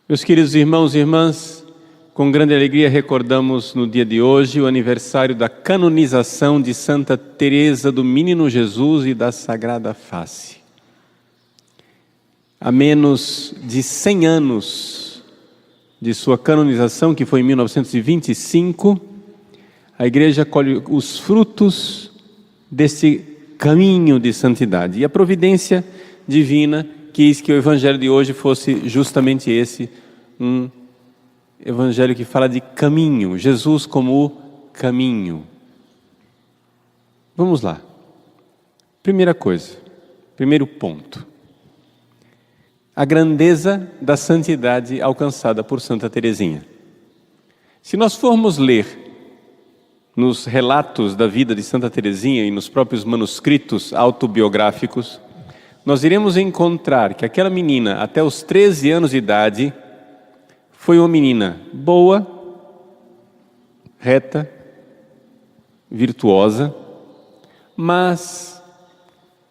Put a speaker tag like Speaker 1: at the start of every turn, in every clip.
Speaker 1: Meus queridos irmãos e irmãs, com grande alegria recordamos no dia de hoje o aniversário da canonização de Santa Teresa do Menino Jesus e da Sagrada Face. Há menos de 100 anos de sua canonização, que foi em 1925, a Igreja colhe os frutos desse caminho de santidade. E a providência divina quis que o Evangelho de hoje fosse justamente esse, um Evangelho que fala de caminho, Jesus como o caminho. Vamos lá. Primeira coisa, primeiro ponto. A grandeza da santidade alcançada por Santa Teresinha. Se nós formos ler nos relatos da vida de Santa Teresinha e nos próprios manuscritos autobiográficos, nós iremos encontrar que aquela menina, até os 13 anos de idade, foi uma menina boa, reta, virtuosa, mas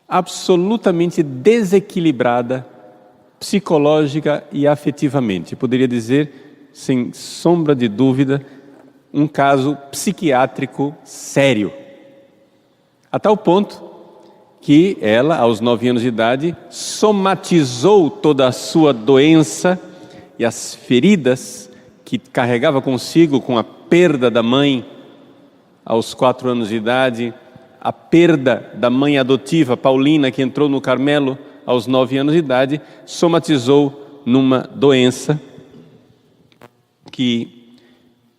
Speaker 1: absolutamente desequilibrada psicológica e afetivamente. Poderia dizer, sem sombra de dúvida, um caso psiquiátrico sério. A tal ponto que ela, aos 9 anos de idade, somatizou toda a sua doença e as feridas que carregava consigo com a perda da mãe aos 4 anos de idade, a perda da mãe adotiva, Paulina, que entrou no Carmelo aos 9 anos de idade, somatizou numa doença que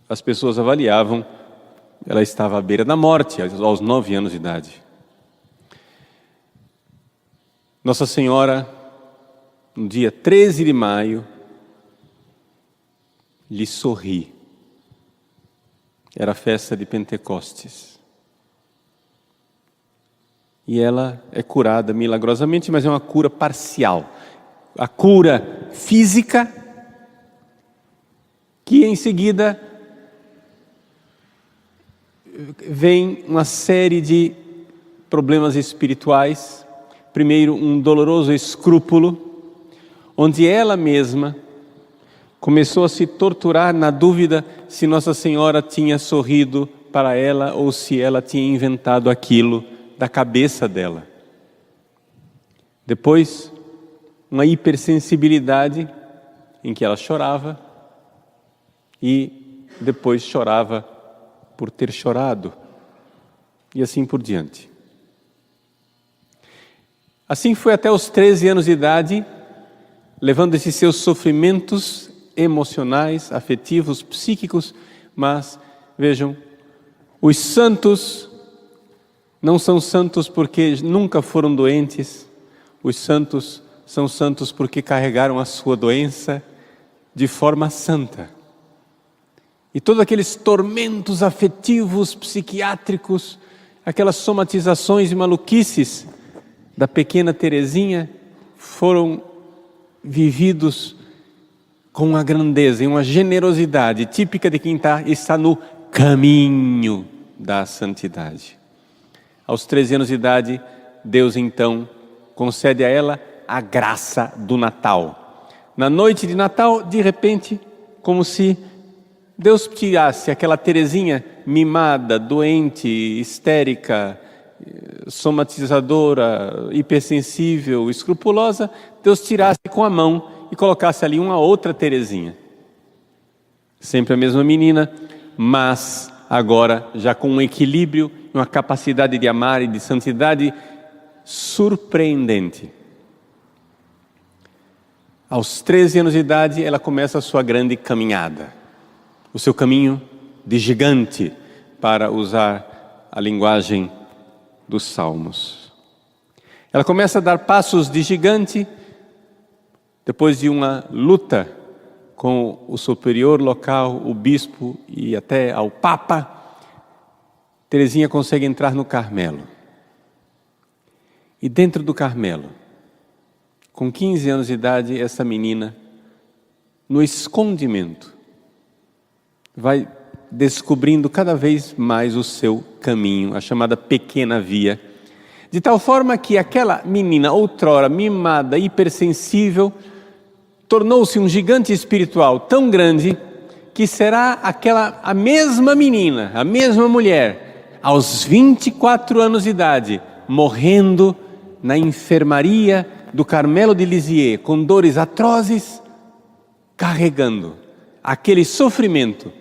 Speaker 1: as pessoas avaliavam, ela estava à beira da morte aos 9 anos de idade. Nossa Senhora, no dia 13 de maio, lhe sorri. Era a festa de Pentecostes. E ela é curada milagrosamente, mas é uma cura parcial. A cura física, que em seguida vem uma série de problemas espirituais. Primeiro, um doloroso escrúpulo, onde ela mesma começou a se torturar na dúvida se Nossa Senhora tinha sorrido para ela ou se ela tinha inventado aquilo da cabeça dela. Depois, uma hipersensibilidade em que ela chorava e depois chorava por ter chorado e assim por diante. Assim foi até os 13 anos de idade, levando esses seus sofrimentos emocionais, afetivos, psíquicos, mas vejam, os santos não são santos porque nunca foram doentes, os santos são santos porque carregaram a sua doença de forma santa. E todos aqueles tormentos afetivos, psiquiátricos, aquelas somatizações e maluquices da pequena Teresinha foram vividos com uma grandeza e uma generosidade típica de quem está no caminho da santidade. Aos 13 anos de idade, Deus então concede a ela a graça do Natal. Na noite de Natal, de repente, como se Deus tirasse aquela Teresinha mimada, doente, histérica, somatizadora, hipersensível, escrupulosa, Deus tirasse com a mão e colocasse ali uma outra Teresinha. Sempre a mesma menina, mas agora já com um equilíbrio, uma capacidade de amar e de santidade surpreendente. Aos 13 anos de idade, ela começa a sua grande caminhada. O seu caminho de gigante, para usar a linguagem dos Salmos. Ela começa a dar passos de gigante, depois de uma luta com o superior local, o bispo e até ao Papa, Teresinha consegue entrar no Carmelo. E dentro do Carmelo, com 15 anos de idade, essa menina, no escondimento, vai descobrindo cada vez mais o seu caminho, a chamada pequena via, de tal forma que aquela menina outrora mimada, hipersensível, tornou-se um gigante espiritual tão grande que será a mesma menina, a mesma mulher, aos 24 anos de idade, morrendo na enfermaria do Carmelo de Lisieux, com dores atrozes, carregando aquele sofrimento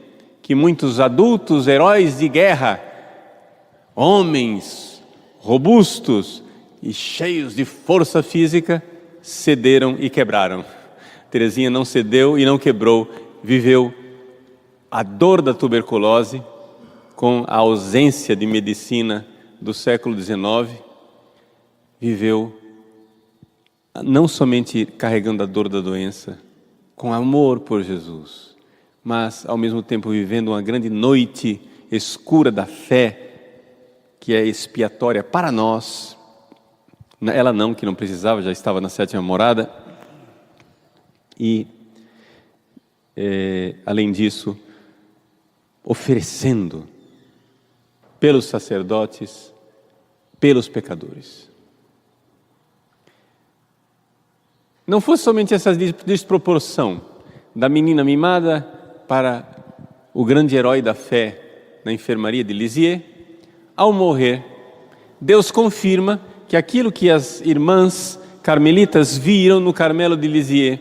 Speaker 1: que muitos adultos, heróis de guerra, homens robustos e cheios de força física, cederam e quebraram. Teresinha não cedeu e não quebrou, viveu a dor da tuberculose com a ausência de medicina do século XIX, viveu não somente carregando a dor da doença, com amor por Jesus, mas ao mesmo tempo vivendo uma grande noite escura da fé, que é expiatória para nós. Ela não, que não precisava, já estava na 7ª morada. E, além disso, oferecendo pelos sacerdotes, pelos pecadores. Não fosse somente essa desproporção da menina mimada para o grande herói da fé na enfermaria de Lisieux, ao morrer, Deus confirma que aquilo que as irmãs carmelitas viram no Carmelo de Lisieux,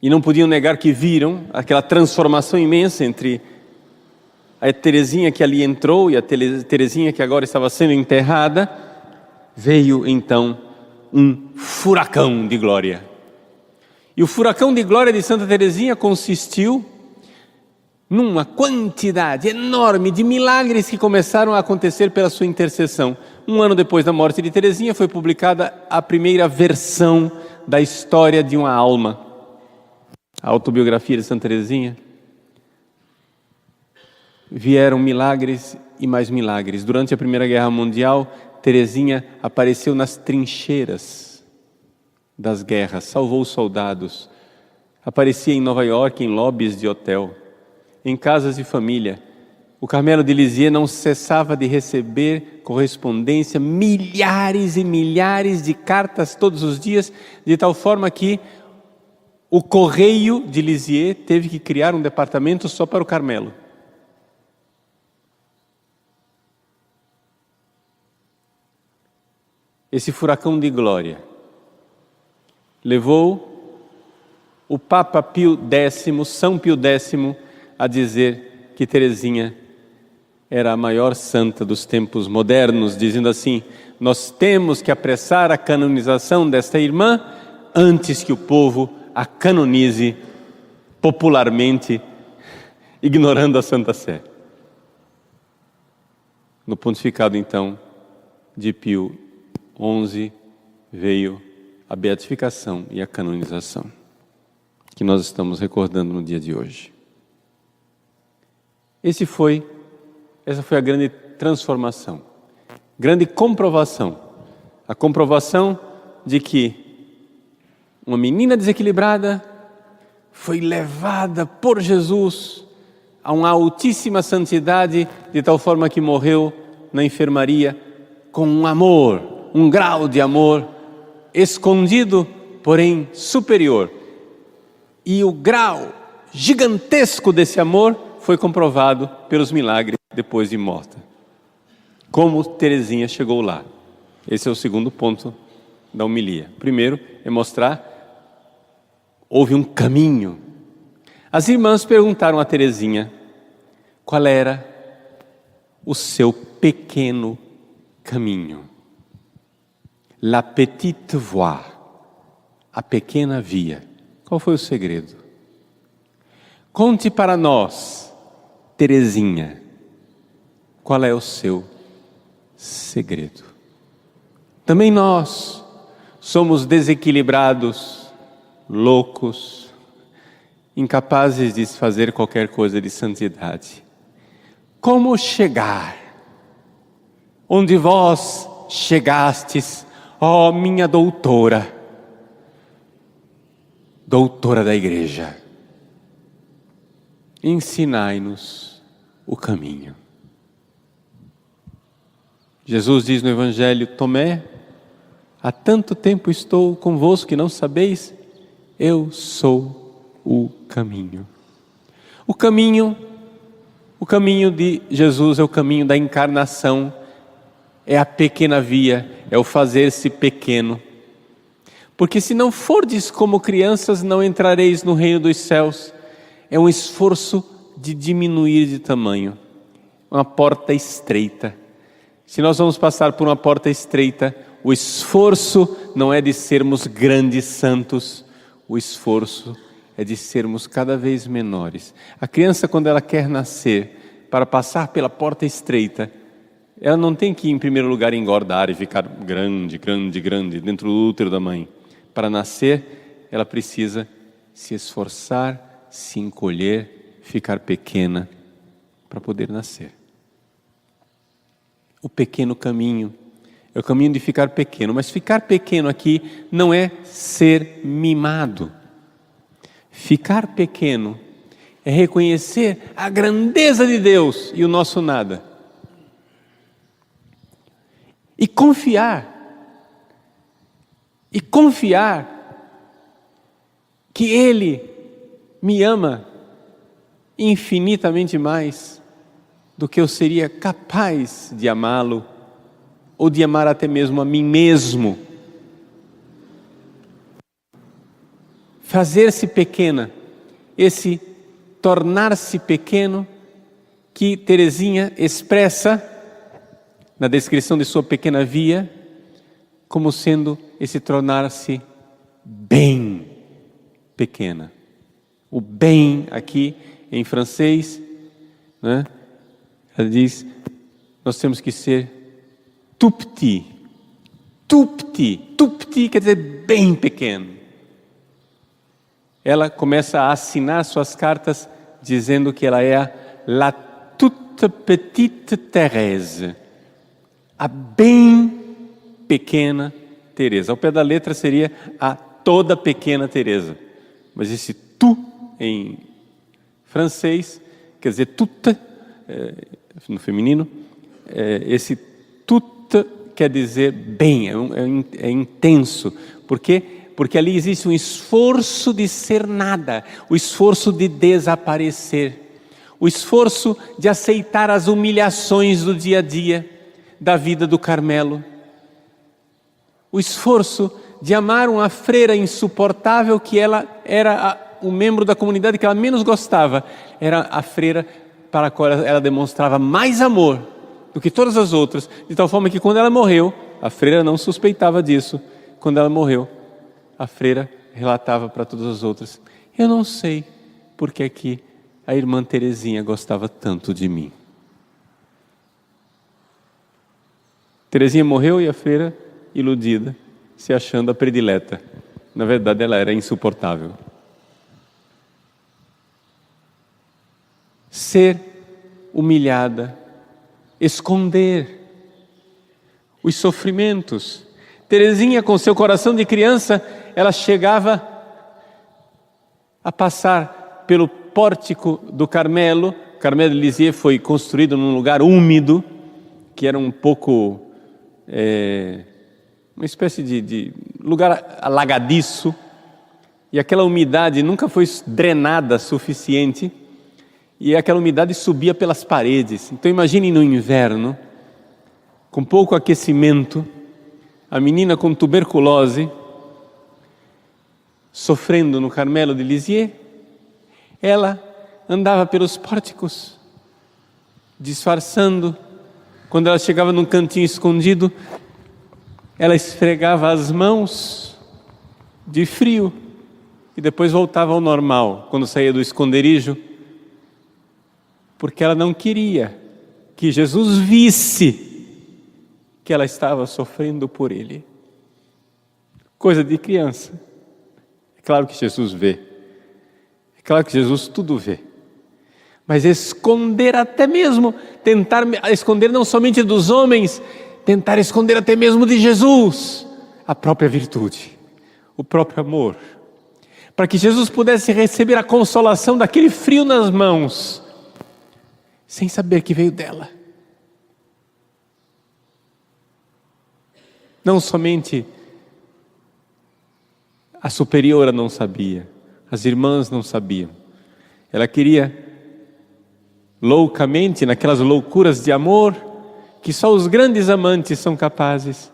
Speaker 1: e não podiam negar que viram aquela transformação imensa entre a Teresinha que ali entrou e a Teresinha que agora estava sendo enterrada, veio então um furacão de glória. E o furacão de glória de Santa Teresinha consistiu numa quantidade enorme de milagres que começaram a acontecer pela sua intercessão. 1 ano depois da morte de Teresinha foi publicada a primeira versão da história de uma alma, a autobiografia de Santa Teresinha. Vieram milagres e mais milagres. Durante a Primeira Guerra Mundial, Teresinha apareceu nas trincheiras das guerras, salvou os soldados, aparecia em Nova York, em lobbies de hotel, em casas de família. O Carmelo de Lisieux não cessava de receber correspondência, milhares e milhares de cartas todos os dias, de tal forma que o Correio de Lisieux teve que criar um departamento só para o Carmelo. Esse furacão de glória levou o Papa Pio X, São Pio X, a dizer que Teresinha era a maior santa dos tempos modernos, dizendo assim: nós temos que apressar a canonização desta irmã antes que o povo a canonize popularmente, ignorando a Santa Sé. No pontificado, então, de Pio XI, veio a beatificação e a canonização, que nós estamos recordando no dia de hoje. Essa foi a grande transformação, grande comprovação, a comprovação de que uma menina desequilibrada foi levada por Jesus a uma altíssima santidade, de tal forma que morreu na enfermaria com um amor, um grau de amor escondido, porém superior. E o grau gigantesco desse amor foi comprovado pelos milagres depois de morta. Como Teresinha chegou lá? Esse é o segundo ponto da homilia. Primeiro é mostrar, houve um caminho. As irmãs perguntaram a Teresinha qual era o seu pequeno caminho. La petite voie, a pequena via. Qual foi o segredo? Conte para nós, Teresinha, qual é o seu segredo? Também nós somos desequilibrados, loucos, incapazes de fazer qualquer coisa de santidade. Como chegar onde vós chegastes, ó minha doutora, doutora da igreja? Ensinai-nos o caminho. Jesus diz no Evangelho: Tomé, há tanto tempo estou convosco que não sabeis Eu sou o caminho. O caminho de Jesus é o caminho da encarnação, é a pequena via, é o fazer-se pequeno. Porque se não fordes como crianças, não entrareis no reino dos céus. É um esforço de diminuir de tamanho, uma porta estreita. Se nós vamos passar por uma porta estreita, o esforço não é de sermos grandes santos, o esforço é de sermos cada vez menores. A criança, quando ela quer nascer, para passar pela porta estreita, ela não tem que, em primeiro lugar, engordar e ficar grande dentro do útero da mãe. Para nascer, ela precisa se esforçar, se encolher, ficar pequena para poder nascer. O pequeno caminho é o caminho de ficar pequeno, mas ficar pequeno aqui não é ser mimado. Ficar pequeno é reconhecer a grandeza de Deus e o nosso nada. E confiar que Ele me ama infinitamente mais do que eu seria capaz de amá-lo, ou de amar até mesmo a mim mesmo. Fazer-se pequena, esse tornar-se pequeno que Teresinha expressa na descrição de sua pequena via, como sendo esse tornar-se bem pequena. O bem aqui em francês, né? Ela diz, nós temos que ser tout petit. Tout petit quer dizer bem pequeno. Ela começa a assinar suas cartas dizendo que ela é a la toute petite Thérèse, a bem pequena Teresa. Ao pé da letra seria a toda pequena Teresa. Mas esse tu em francês quer dizer toute, no feminino, esse toute quer dizer bem, é intenso. Por quê? Porque ali existe um esforço de ser nada, o esforço de desaparecer, o esforço de aceitar as humilhações do dia a dia, da vida do Carmelo, o esforço de amar uma freira insuportável que ela era o membro da comunidade que ela menos gostava, era a freira para a qual ela demonstrava mais amor do que todas as outras, de tal forma que quando ela morreu, a freira não suspeitava disso, quando ela morreu, a freira relatava para todas as outras, eu não sei porque é que a irmã Teresinha gostava tanto de mim. Teresinha morreu e a freira, iludida, se achando a predileta. Na verdade, ela era insuportável. Ser humilhada, esconder os sofrimentos. Teresinha, com seu coração de criança, ela chegava a passar pelo pórtico do Carmelo. O Carmelo de Lisieux foi construído num lugar úmido, que era um pouco uma espécie de lugar alagadiço, e aquela umidade nunca foi drenada suficiente, e aquela umidade subia pelas paredes. Então imaginem no inverno, com pouco aquecimento, a menina com tuberculose, sofrendo no Carmelo de Lisieux, ela andava pelos pórticos, disfarçando. Quando ela chegava num cantinho escondido, ela esfregava as mãos de frio e depois voltava ao normal quando saía do esconderijo, porque ela não queria que Jesus visse que ela estava sofrendo por ele. Coisa de criança. É claro que Jesus vê. É claro que Jesus tudo vê. Mas esconder até mesmo, tentar esconder não somente dos homens, tentar esconder até mesmo de Jesus, a própria virtude, o próprio amor. Para que Jesus pudesse receber a consolação daquele frio nas mãos, sem saber que veio dela. Não somente A superiora não sabia, as irmãs não sabiam. Ela queria loucamente, naquelas loucuras de amor, que só os grandes amantes são capazes,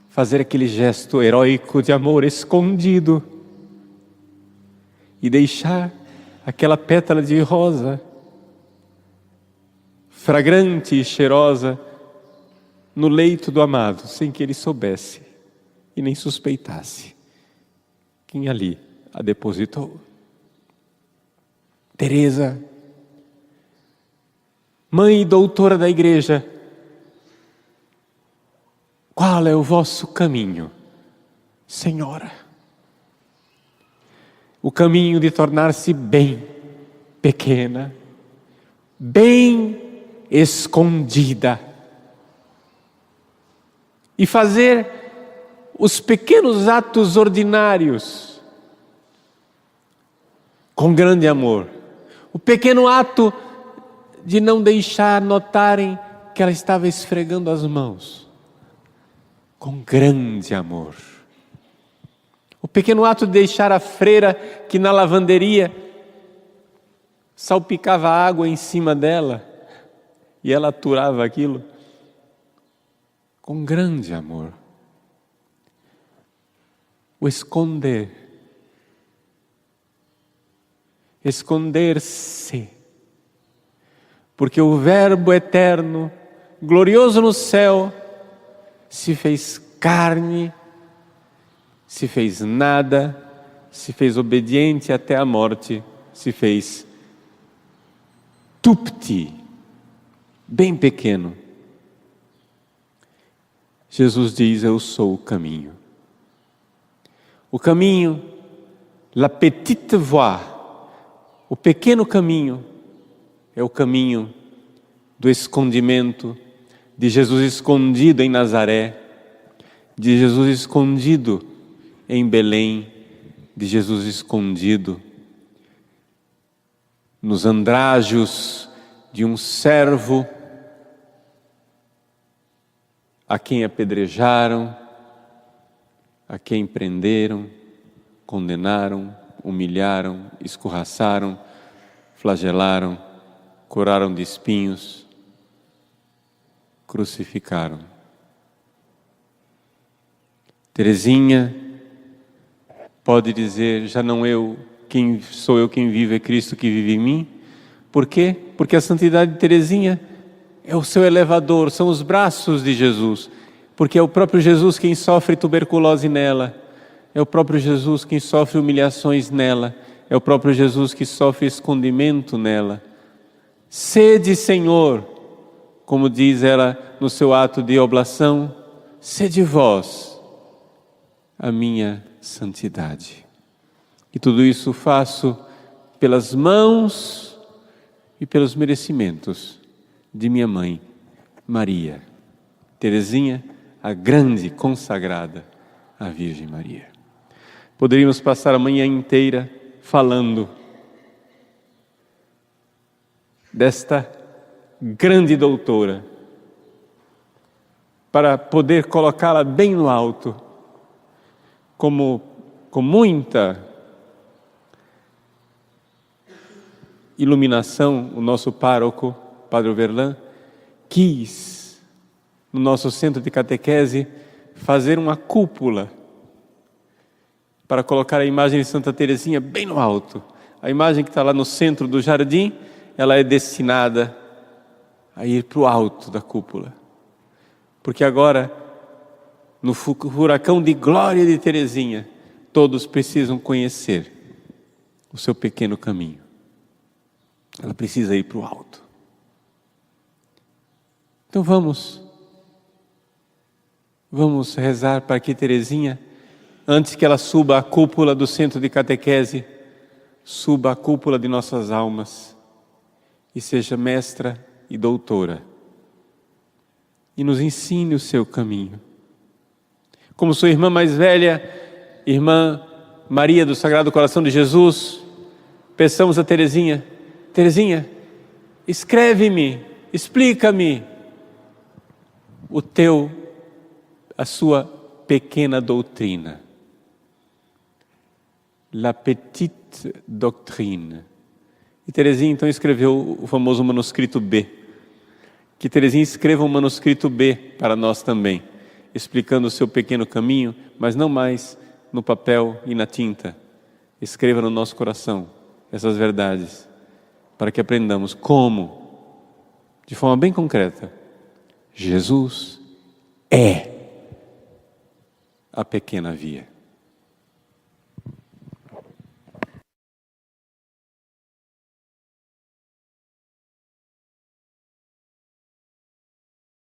Speaker 1: fazer aquele gesto heróico de amor escondido e deixar aquela pétala de rosa, fragrante e cheirosa, no leito do amado, sem que ele soubesse e nem suspeitasse quem ali a depositou. Teresa, mãe e doutora da igreja, qual é o vosso caminho, Senhora? O caminho de tornar-se bem pequena, bem escondida, e fazer os pequenos atos ordinários com grande amor. O pequeno ato de não deixar notarem que ela estava esfregando as mãos, com grande amor. O pequeno ato de deixar a freira que na lavanderia salpicava água em cima dela e ela aturava aquilo, com grande amor. O esconder, esconder-se, porque o Verbo eterno, glorioso no céu, se fez carne, se fez nada, se fez obediente até a morte, se fez tupti, bem pequeno. Jesus diz: eu sou o caminho. O caminho, la petite voie, o pequeno caminho, é o caminho do escondimento, de Jesus escondido em Nazaré, de Jesus escondido em Belém, de Jesus escondido nos andrajos de um servo a quem apedrejaram, a quem prenderam, condenaram, humilharam, escorraçaram, flagelaram, coroaram de espinhos, crucificaram. Teresinha pode dizer: já não sou eu quem vive, é Cristo que vive em mim. Por quê? Porque a santidade de Teresinha é o seu elevador, são os braços de Jesus, porque é o próprio Jesus quem sofre tuberculose nela, é o próprio Jesus quem sofre humilhações nela, é o próprio Jesus que sofre escondimento nela. Sede, Senhor, como diz ela no seu ato de oblação, sede vós a minha santidade. E tudo isso faço pelas mãos e pelos merecimentos de minha mãe, Maria. Teresinha, a grande consagrada à Virgem Maria. Poderíamos passar a manhã inteira falando desta grande doutora, para poder colocá-la bem no alto, como com muita iluminação, o nosso pároco, Padre Verlan, quis, no nosso centro de catequese, fazer uma cúpula para colocar a imagem de Santa Teresinha bem no alto. A imagem que está lá no centro do jardim, ela é destinada a ir para o alto da cúpula. Porque agora, no furacão de glória de Teresinha, todos precisam conhecer o seu pequeno caminho. Ela precisa ir para o alto. Então vamos rezar para que Teresinha, antes que ela suba à cúpula do centro de catequese, suba à cúpula de nossas almas e seja mestra e doutora e nos ensine o seu caminho. Como sua irmã mais velha, irmã Maria do Sagrado Coração de Jesus, peçamos a Teresinha: Teresinha, escreve-me, explica-me a sua pequena doutrina. La Petite Doctrine. E Teresinha então escreveu o famoso manuscrito B. Que Teresinha escreva um manuscrito B para nós também, explicando o seu pequeno caminho, mas não mais no papel e na tinta. Escreva no nosso coração essas verdades, para que aprendamos como, de forma bem concreta, Jesus é a pequena via.